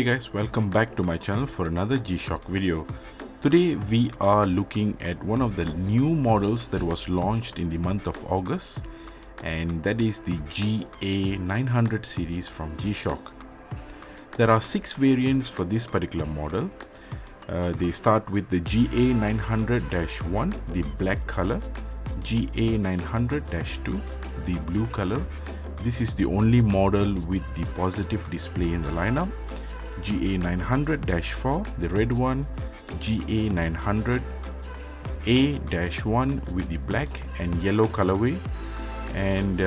Hey guys, welcome back to my channel for another G-Shock video. Today we are looking at one of the new models that was launched in the month of August, and that is the GA-900 series from G-Shock. There are 6 variants for this particular model. They start with the GA-900-1, the black color, GA-900-2, the blue color. This is the only model with the positive display in the lineup. GA-900-4, the red one, GA-900A-1 with the black and yellow colorway, and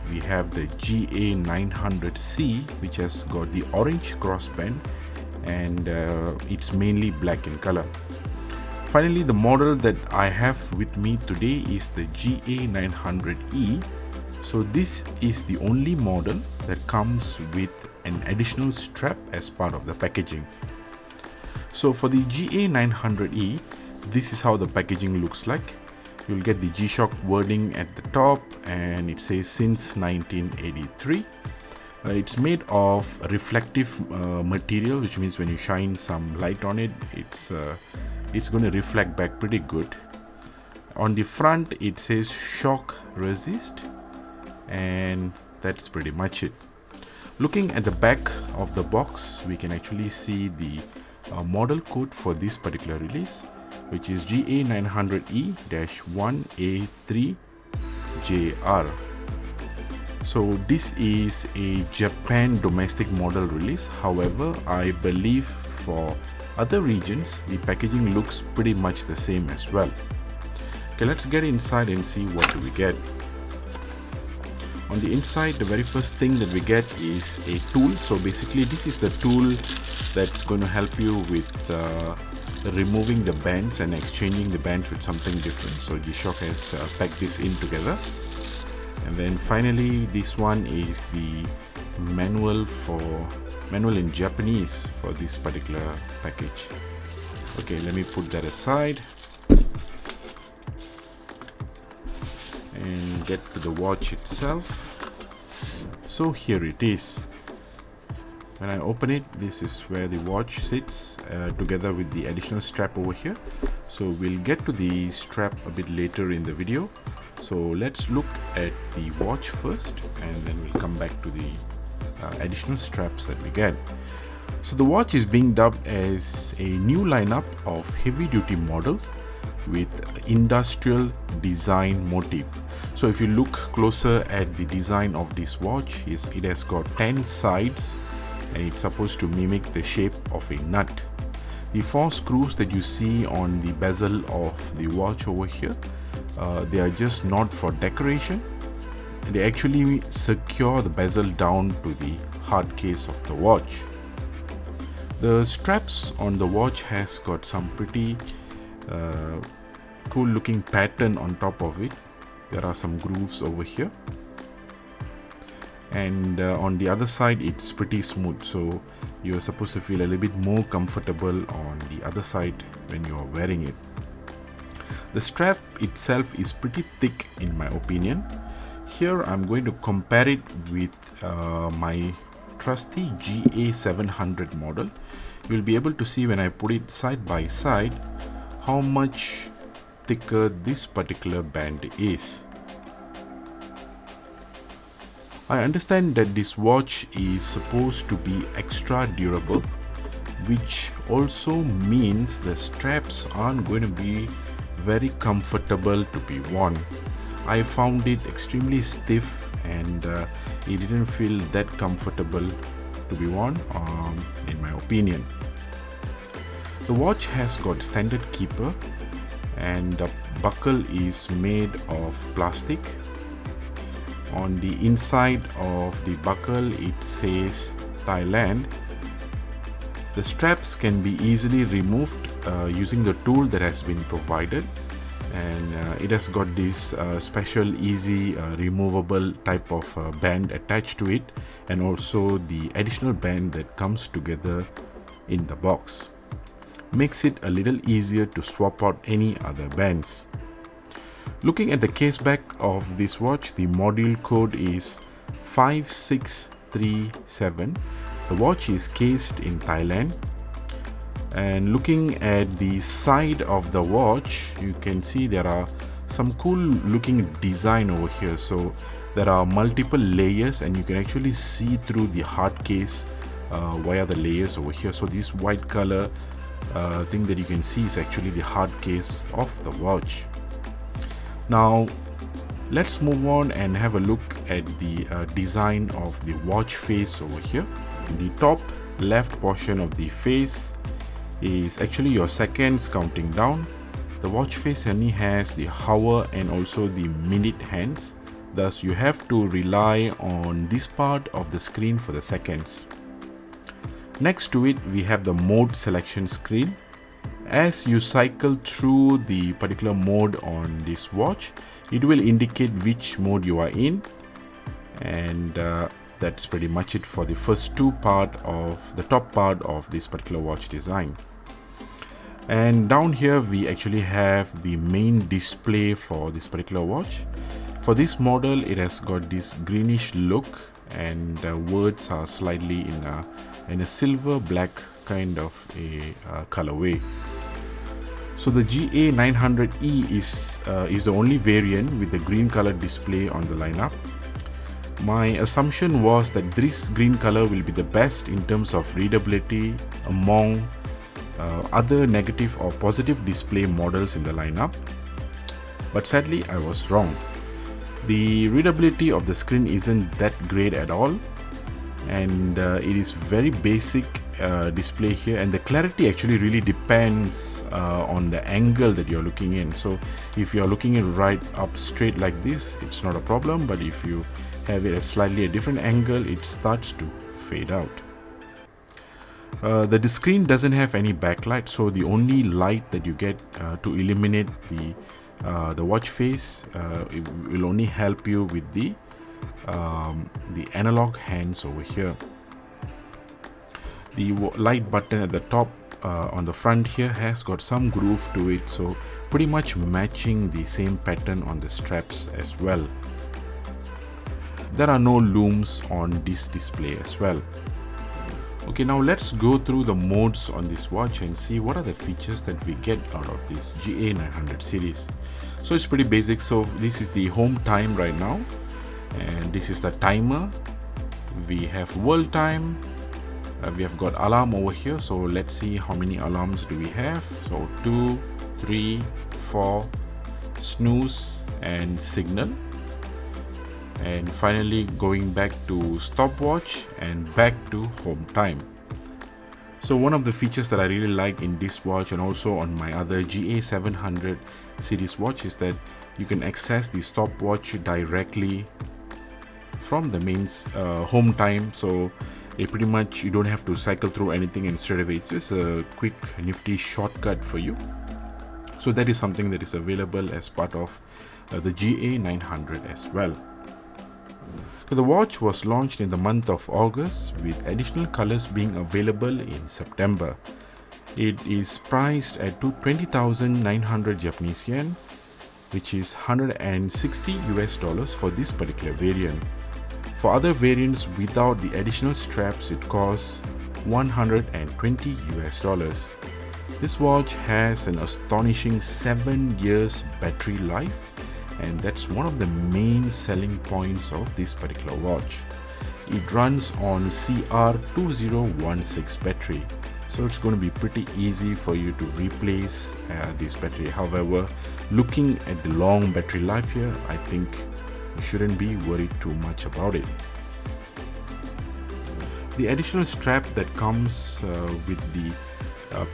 we have the GA-900C, which has got the orange crossband, and it's mainly black in color. Finally, the model that I have with me today is the GA-900E. So this is the only model that comes with an additional strap as part of the packaging. So for the GA-900E, this is how the packaging looks like. You'll get the G-Shock wording at the top, and it says since 1983. It's made of reflective material, which means when you shine some light on it, it's going to reflect back pretty good. On the front it says shock resist, and that's pretty much it. Looking at the back of the box, we can actually see the model code for this particular release, which is GA-900E-1A3JR. So this is a Japan domestic model release. However, I believe for other regions the packaging looks pretty much the same as well. Okay, let's get inside and see what do we get. On the inside, the very first thing that we get is a tool. So basically this is the tool that's going to help you with removing the bands and exchanging the bands with something different. So G-Shock has packed this in together. And then finally, this one is the manual in Japanese for this particular package. Okay, let me put that aside and get to the watch itself. So here it is. When I open it, this is where the watch sits together with the additional strap over here. So we'll get to the strap a bit later in the video. So let's look at the watch first, and then we'll come back to the additional straps that we get. So the watch is being dubbed as a new lineup of heavy duty model with industrial design motif. So if you look closer at the design of this watch, it has got 10 sides, and it's supposed to mimic the shape of a nut. The 4 screws that you see on the bezel of the watch over here, they are just not for decoration. They actually secure the bezel down to the hard case of the watch. The straps on the watch has got some pretty cool looking pattern on top of it. There are some grooves over here, and on the other side it's pretty smooth, so you're supposed to feel a little bit more comfortable on the other side when you are wearing it. The strap itself is pretty thick in my opinion. Here I'm going to compare it with my trusty GA-700 model. You'll be able to see when I put it side by side how much thicker this particular band is. I understand that this watch is supposed to be extra durable, which also means the straps aren't going to be very comfortable to be worn. I found it extremely stiff, and it didn't feel that comfortable to be worn, in my opinion. The watch has got standard keeper, and the buckle is made of plastic. On the inside of the buckle it says Thailand. The straps can be easily removed using the tool that has been provided, and it has got this special easy removable type of band attached to it, and also the additional band that comes together in the box. Makes it a little easier to swap out any other bands. Looking at the case back of this watch, the module code is 5637 The watch is cased in Thailand, and looking at the side of the watch, you can see there are some cool looking design over here. So there are multiple layers, and you can actually see through the hard case via the layers over here. So this white color thing that you can see is actually the hard case of the watch. Now let's move on and have a look at the design of the watch face over here. The top left portion of the face is actually your seconds counting down. The watch face only has the hour and also the minute hands, thus you have to rely on this part of the screen for the seconds. Next to it we have the mode selection screen. As you cycle through the particular mode on this watch, it will indicate which mode you are in, and that's pretty much it for the first two part of the top part of this particular watch design. And down here we actually have the main display for this particular watch. For this model, it has got this greenish look, and the words are slightly in a silver black kind of a colorway. So the GA-900E is the only variant with the green color display on the lineup. My assumption was that this green color will be the best in terms of readability among other negative or positive display models in the lineup, but sadly I was wrong. The readability of the screen isn't that great at all, and it is very basic display here, and the clarity actually really depends on the angle that you're looking in. So if you're looking in right up straight like this, it's not a problem, but if you have it at slightly a different angle, it starts to fade out. The screen doesn't have any backlight, so the only light that you get to illuminate the watch face, it will only help you with the analog hands over here. The light button at the top on the front here has got some groove to it, so pretty much matching the same pattern on the straps as well. There are no looms on this display as well. Okay, now let's go through the modes on this watch and see what are the features that we get out of this GA-900 series. So it's pretty basic. So this is the home time right now, and this is the timer. We have world time. We have got alarm over here, so let's see how many alarms do we have. So 2, 3, 4, snooze and signal, and finally going back to stopwatch and back to home time. So one of the features that I really like in this watch and also on my other GA-700 series watch is that you can access the stopwatch directly from the main home time. So it pretty much, you don't have to cycle through anything, and straight away it's just a quick nifty shortcut for you. So that is something that is available as part of the GA-900 as well. So the watch was launched in the month of August, with additional colors being available in September. It is priced at 20,900 Japanese yen, which is $160 for this particular variant. For other variants without the additional straps, it costs $120. This watch has an astonishing 7 years battery life, and that's one of the main selling points of this particular watch. It runs on CR2016 battery, so it's going to be pretty easy for you to replace this battery. However, looking at the long battery life here, I think you shouldn't be worried too much about it. The additional strap that comes with the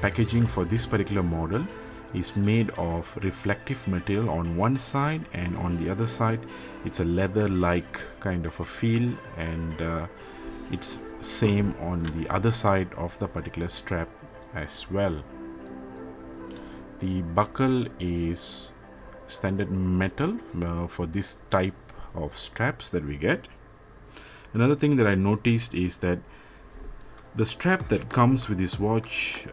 packaging for this particular model is made of reflective material on one side, and on the other side it's a leather-like kind of a feel, and it's same on the other side of the particular strap as well. The buckle is standard metal for this type of straps that we get. Another thing that I noticed is that the strap that comes with this watch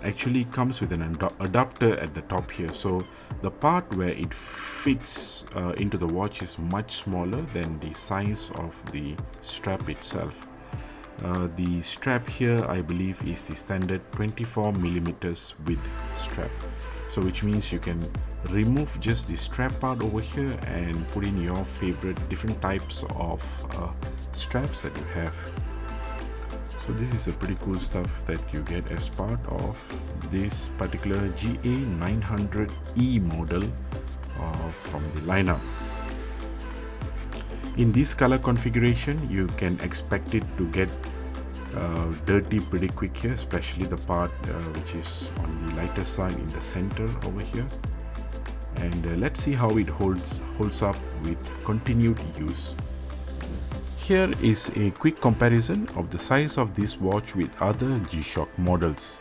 actually comes with an adapter at the top here, so the part where it fits into the watch is much smaller than the size of the strap itself. The strap here, I believe, is the standard 24 millimeters width strap, so which means you can remove just the strap part over here and put in your favorite different types of straps that you have. So this is a pretty cool stuff that you get as part of this particular GA-900E model from the lineup. In this color configuration, you can expect it to get dirty pretty quick here, especially the part which is on the lighter side in the center over here. And let's see how it holds up with continued use. Here is a quick comparison of the size of this watch with other G-Shock models.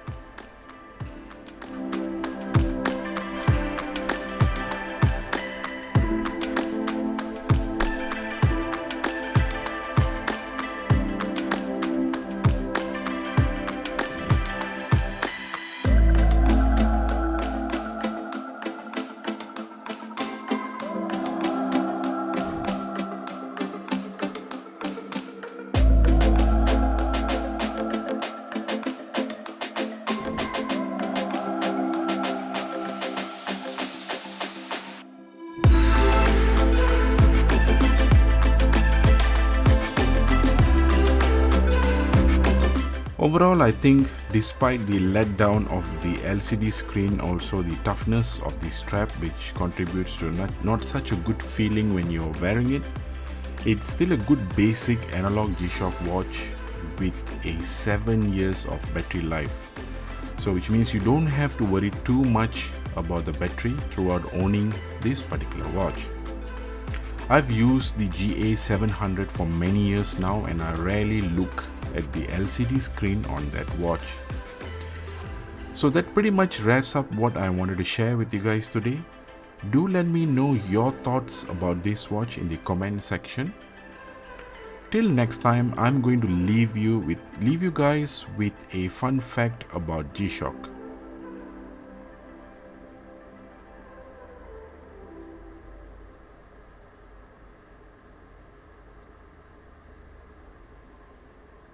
Overall, I think despite the letdown of the LCD screen, also the toughness of the strap, which contributes to not such a good feeling when you're wearing it, it's still a good basic analog G-Shock watch with a 7 years of battery life. So which means you don't have to worry too much about the battery throughout owning this particular watch. I've used the GA-700 for many years now, and I rarely look at the LCD screen on that watch. So that pretty much wraps up what I wanted to share with you guys today. Do let me know your thoughts about this watch in the comment section. Till next time, I'm going to leave you guys with a fun fact about G-Shock.